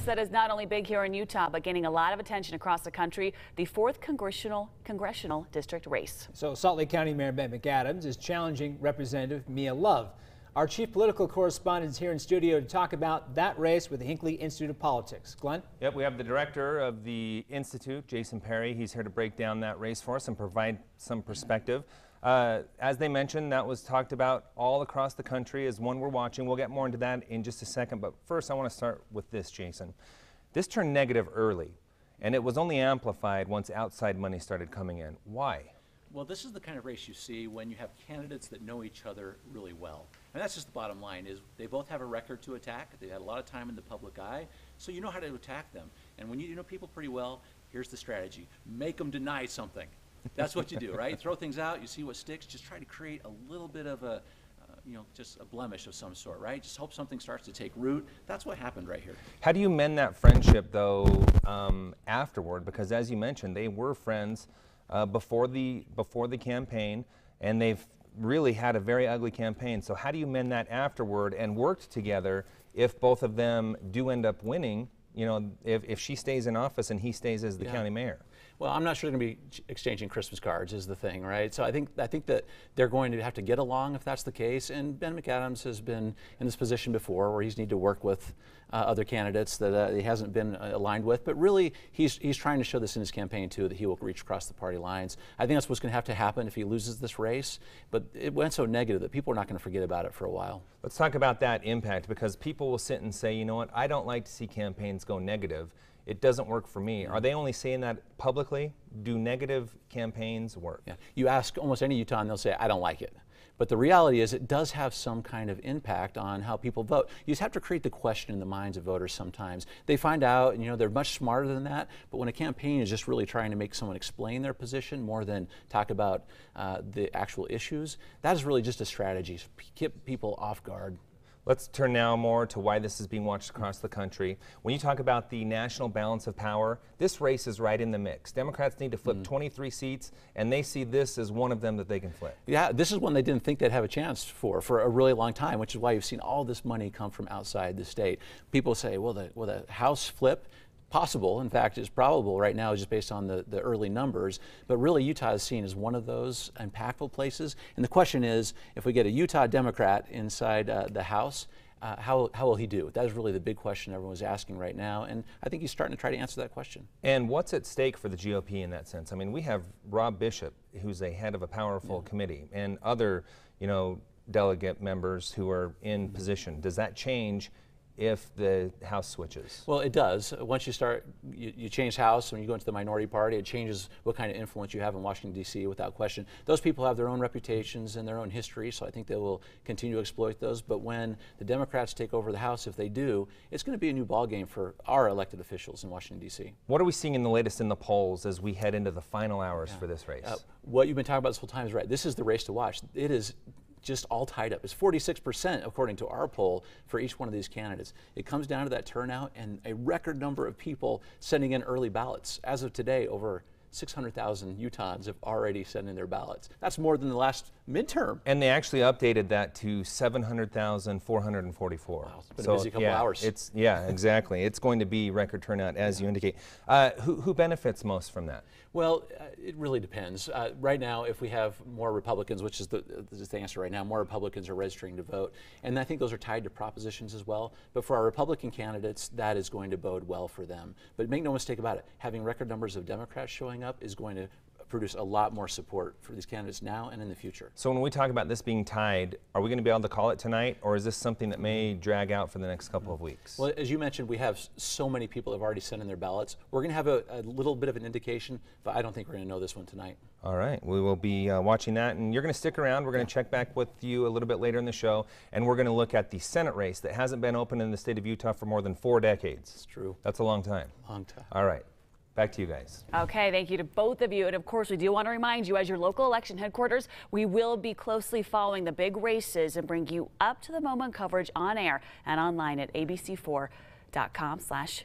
that is not only big here in Utah, but gaining a lot of attention across the country, the 4th congressional district race. So Salt Lake County Mayor Ben McAdams is challenging Representative Mia Love. Our chief political correspondent is here in studio to talk about that race with the Hinckley Institute of Politics. Glenn? Yep, we have the director of the Institute, Jason Perry. He's here to break down that race for us and provide some perspective. As they mentioned, that was talked about all across the country as one we're watching. We'll get more into that in just a second, but first I want to start with this, Jason. This turned negative early, and it was only amplified once outside money started coming in. Why? Well, this is the kind of race you see when you have candidates that know each other really well. And that's just the bottom line, is they both have a record to attack. They've had a lot of time in the public eye, so you know how to attack them. And when you know people pretty well, here's the strategy. Make them deny something. That's what you do, right? Throw things out, you see what sticks, just try to create a little bit of a, just a blemish of some sort, right? Just hope something starts to take root. That's what happened right here. How do you mend that friendship, though, afterward? Because as you mentioned, they were friends before the campaign, and they've really had a very ugly campaign. So how do you mend that afterward and work together if both of them do end up winning? You know, if she stays in office and he stays as the county mayor. Well, I'm not sure they're going to be exchanging Christmas cards is the thing, right? So I think that they're going to have to get along if that's the case. And Ben McAdams has been in this position before where he's need to work with other candidates that he hasn't been aligned with. But really, he's trying to show this in his campaign, too, that he will reach across the party lines. I think that's what's going to have to happen if he loses this race. But it went so negative that people are not going to forget about it for a while. Let's talk about that impact, because people will sit and say, you know what, I don't like to see campaigns go negative. It doesn't work for me. Are they only saying that publicly? Do negative campaigns work? Yeah. You ask almost any Utah and they'll say, I don't like it. But the reality is it does have some kind of impact on how people vote. You just have to create the question in the minds of voters sometimes. They find out, and they're much smarter than that, but when a campaign is just really trying to make someone explain their position more than talk about the actual issues, that is really just a strategy to keep people off guard. Let's turn now more to why this is being watched across the country. When you talk about the national balance of power, this race is right in the mix. Democrats need to flip 23 seats, and they see this as one of them that they can flip. Yeah, this is one they didn't think they'd have a chance for a really long time, which is why you've seen all this money come from outside the state. People say, will the House flip? Possible. In fact, it's probable right now just based on the early numbers. But really, Utah is seen as one of those impactful places. And the question is, if we get a Utah Democrat inside the House, how will he do? That is really the big question everyone's asking right now. And I think he's starting to try to answer that question. And what's at stake for the GOP in that sense? I mean, we have Rob Bishop, who's a head of a powerful committee, and other, delegate members who are in position. Does that change if the House switches? Well, it does. Once you start, you change House, when you go into the minority party, it changes what kind of influence you have in Washington, D.C. without question. Those people have their own reputations and their own history, so I think they will continue to exploit those. But when the Democrats take over the House, if they do, it's going to be a new ballgame for our elected officials in Washington, D.C. What are we seeing in the latest in the polls as we head into the final hours for this race? What you've been talking about this whole time is right. This is the race to watch. It is just all tied up. It's 46% according to our poll for each one of these candidates. It comes down to that turnout and a record number of people sending in early ballots. As of today, over 600,000 Utahns have already sent in their ballots. That's more than the last midterm. And they actually updated that to 700,444. Wow, it's been a busy couple hours. Exactly. It's going to be record turnout, as you indicate. Who benefits most from that? Well, it really depends. Right now, if we have more Republicans, which is the answer right now, more Republicans are registering to vote. And I think those are tied to propositions as well. But for our Republican candidates, that is going to bode well for them. But make no mistake about it, having record numbers of Democrats showing up is going to produce a lot more support for these candidates now and in the future. So when we talk about this being tied, are we going to be able to call it tonight, or is this something that may drag out for the next couple of weeks? Well, as you mentioned, we have so many people have already sent in their ballots. We're going to have a little bit of an indication, but I don't think we're going to know this one tonight. All right, we will be watching that, and you're going to stick around. We're going to check back with you a little bit later in the show, and we're going to look at the Senate race that hasn't been open in the state of Utah for more than 4 decades. It's true. That's a long time. Long time. All right. Back to you guys. Okay, thank you to both of you. And of course, we do want to remind you, as your local election headquarters, we will be closely following the big races and bring you up to the moment coverage on air and online at abc4.com/politics.